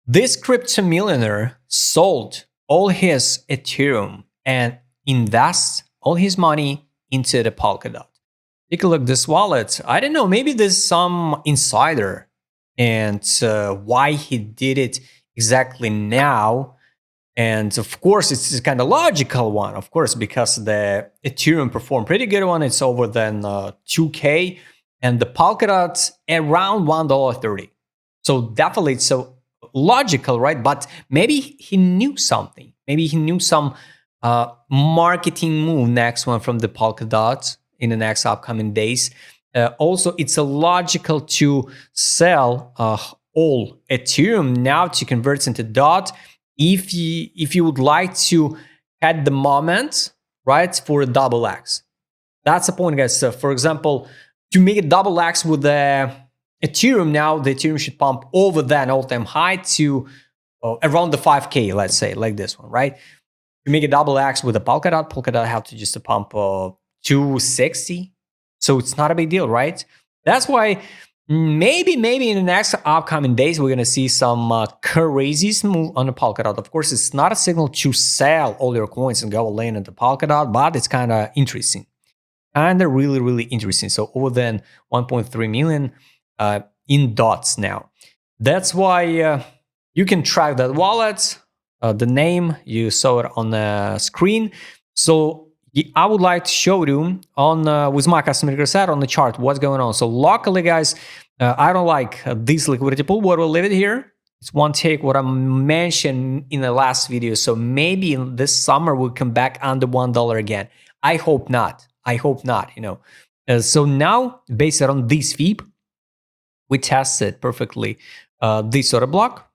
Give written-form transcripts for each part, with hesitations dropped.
This crypto millionaire sold all his Ethereum and invest all his money into the Polkadot. Take a look at this wallet. I don't know, maybe there's some insider and why he did it exactly now. And of course, it's a kind of logical one, of course, because the Ethereum performed pretty good one. It's over than 2K and the Polkadot around $1.30. So definitely it's so logical, right? But maybe he knew something. Maybe he knew some marketing move, next one from the Polkadot in the next upcoming days. Also, it's a logical to sell all Ethereum now to convert into DOT. If you would like to at the moment, right, for a double X. That's the point, guys. So for example, to make a double X with the Ethereum now, the Ethereum should pump over that all-time high to around the 5K, let's say, like this one, right? To make a double X with a Polkadot have to just pump 260. So it's not a big deal, right? That's why maybe in the next upcoming days, we're going to see some crazy move on the Polkadot. Of course, it's not a signal to sell all your coins and go all in at the Polkadot, but it's kind of interesting. And they're really, really interesting. So over than 1.3 million in dots now. That's why you can track that wallet, the name, you saw it on the screen. So I would like to show you on with my customer set on the chart what's going on. So luckily, guys, I don't like this liquidity pool, but we'll leave it here. It's one take what I mentioned in the last video. So maybe in this summer we'll come back under $1 again. I hope not. I hope not, you know. So now, based on this FEEP, we tested perfectly this order block,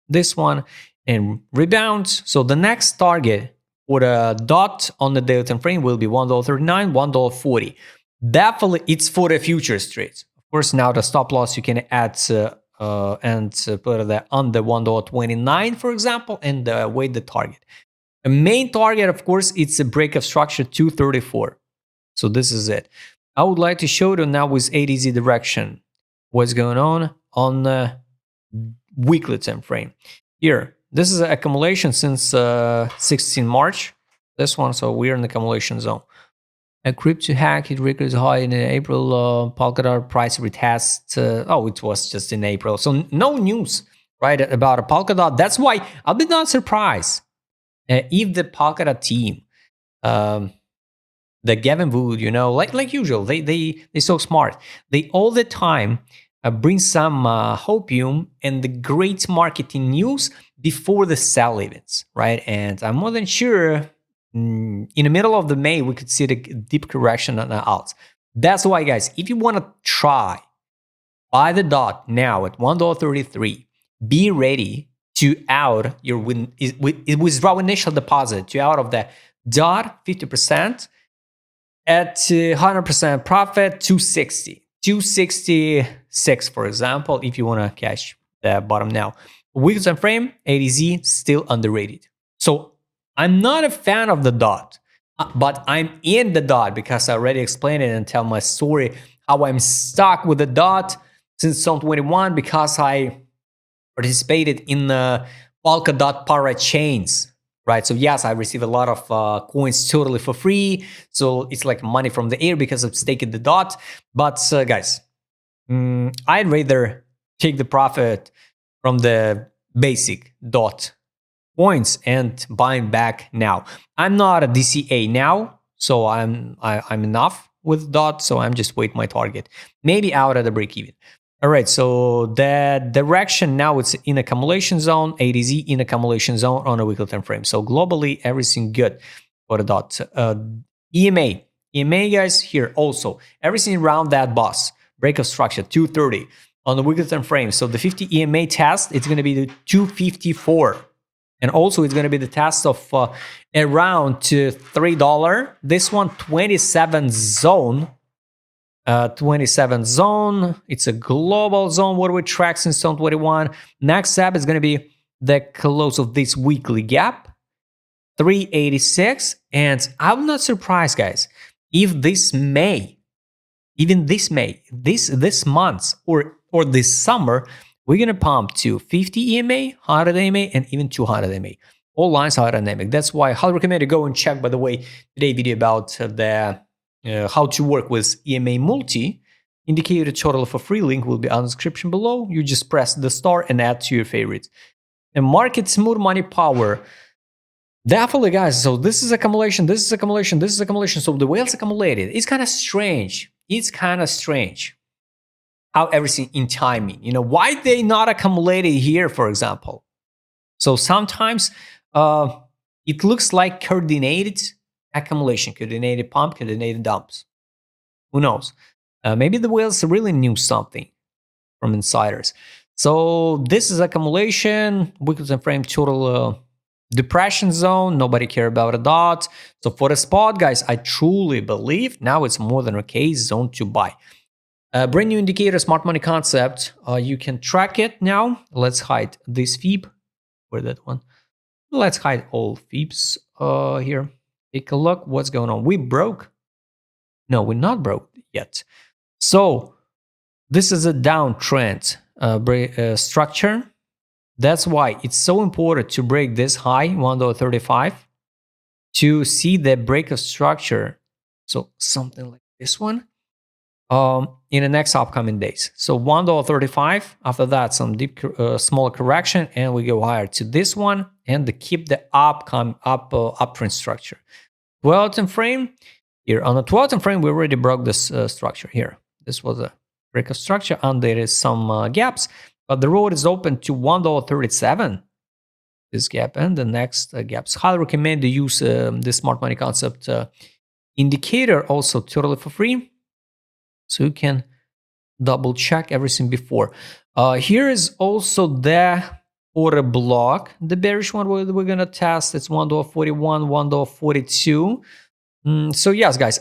this one, and rebounds. So the next target for the DOT on the daily time frame will be $1.39, $1.40. Definitely, it's for the futures trades. Of course, now the stop loss you can add and put that on the $1.29, for example, and weight the target. The main target, of course, it's a break of structure 234. So this is it. I would like to show you now with ADZ direction what's going on the weekly time frame. Here, this is an accumulation since 16 March. This one, so we're in the accumulation zone. A crypto hack, it records high in April. Polkadot price retest. It was just in April. So no news, right, about a Polkadot. That's why I'll be not surprised if the Polkadot team, the Gavin Wood, you know, like usual, they so smart. They all the time bring some hopium and the great marketing news before the sell events, right? And I'm more than sure in the middle of the May we could see the deep correction on the alts. That's why, guys, if you want to try buy the DOT now at $1.33, be ready to out your withdraw initial deposit to out of the DOT 50%. At 100% profit, 266, for example, if you want to cash the bottom now. Weekly time frame, ADZ, still underrated. So I'm not a fan of the DOT, but I'm in the DOT because I already explained it and tell my story how I'm stuck with the DOT since 2021 because I participated in the Polkadot parachains. Right, so yes, I receive a lot of coins totally for free. So it's like money from the air because I'm staking the DOT. But guys, I'd rather take the profit from the basic DOT coins and buying back now. I'm not a DCA now, so I'm enough with DOT. So I'm just waiting my target, maybe out at the break even. All right, so the direction now it's in accumulation zone, ADZ in accumulation zone on a weekly time frame. So globally, everything good for the DOT. EMA, guys, here also everything around that boss break of structure 230 on the weekly time frame. So the 50 EMA test, it's going to be the 254, and also it's going to be the test of around $3. This one 27 zone. 27 zone. It's a global zone what we track since 2021. Next step is going to be the close of this weekly gap, 386. And I'm not surprised, guys, if this May, even this May, this month or this summer, we're going to pump to 50 EMA, 100 EMA, and even 200 EMA. All lines are dynamic. That's why I highly recommend to go and check, by the way, today's video about the how to work with EMA multi. Indicator total for free. Link will be on the description below. You just press the star and add to your favorites. And market smooth money power. Definitely, guys. So this is accumulation, this is accumulation, this is accumulation. So the whales accumulated. It's kind of strange. It's kind of strange how everything in timing. You know, why they not accumulated here, for example? So sometimes it looks like coordinated accumulation, coordinated pump, coordinated dumps. Who knows? Maybe the whales really knew something from insiders. So this is accumulation, weekly time frame, total depression zone. Nobody care about a dot. So for the spot, guys, I truly believe now it's more than okay zone to buy. Brand new indicator, smart money concept. You can track it now. Let's hide this FIB. Where that one? Let's hide all FIBs here. Take a look. What's going on? We broke. No, we're not broke yet. So this is a downtrend structure. That's why it's so important to break this high, $1.35, to see the break of structure. So something like this one in the next upcoming days. So $1.35. After that, some deep, small correction, and we go higher to this one, and to keep the uptrend structure. 12 time frame. Here on the 12 time frame, we already broke this structure here. This was a break of structure, and there is some gaps, but the road is open to $1.37. This gap and the next gaps. Highly recommend to use this smart money concept indicator also totally for free, so you can double check everything before. Here is also the order block, the bearish one we're gonna test. It's $1.41, $1.42. So yes, guys,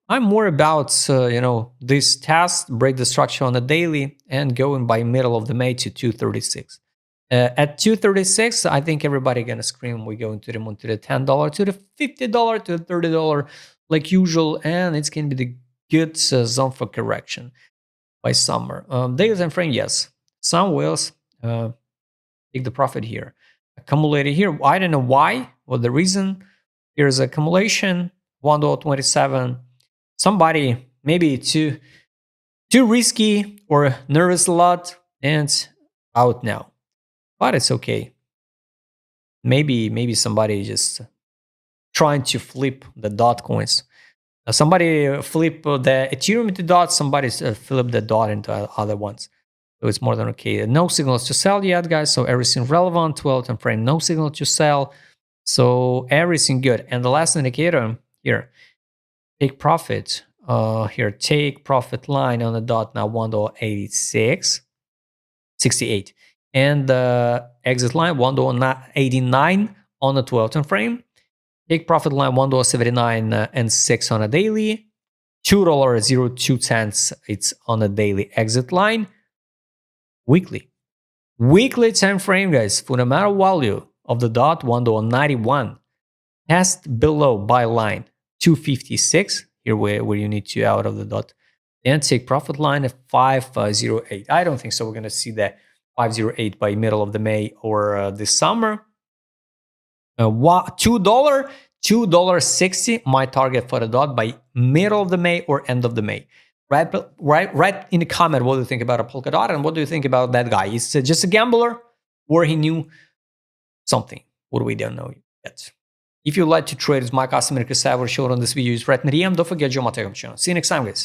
I'm more about this test, break the structure on the daily, and going by middle of the May to 236. At 236, I think everybody gonna scream. We're going to the moon, to the $10, to the $50, to the $30 like usual, and it's gonna be the good zone for correction by summer. Daily time frame, yes, some whales take the profit here, accumulated here. I don't know why. What the reason? Here's accumulation, $1.27. Somebody maybe too risky or nervous a lot, and out now. But it's okay. Maybe somebody just trying to flip the dot coins. Somebody flip the Ethereum into dot. Somebody flip the dot into other ones. So it's more than okay. No signals to sell yet, guys. So everything relevant. 12 time frame. No signal to sell. So everything good. And the last indicator here. Take profit. Here, take profit line on the dot now, $1.86.68, and the exit line $1.89 on the 12 time frame. Take profit line $1.79 and 6 on a daily, $2.02 it's on a daily exit line. Weekly time frame, guys, fundamental value of the dot $1.91. Test below buy line 256 here where you need to out of the dot, and take profit line at 508. I don't think so we're going to see that 508 by middle of the May or this summer. $2.60 my target for the dot by middle of the May or end of the May. Right in the comment what do you think about a Polkadot, and what do you think about that guy? Is it just a gambler, or he knew something what we don't know yet? If you'd like to trade with my customer, Chris, I will show on this video is right in the DM. Don't forget to join my Telegram channel. See you next time, guys.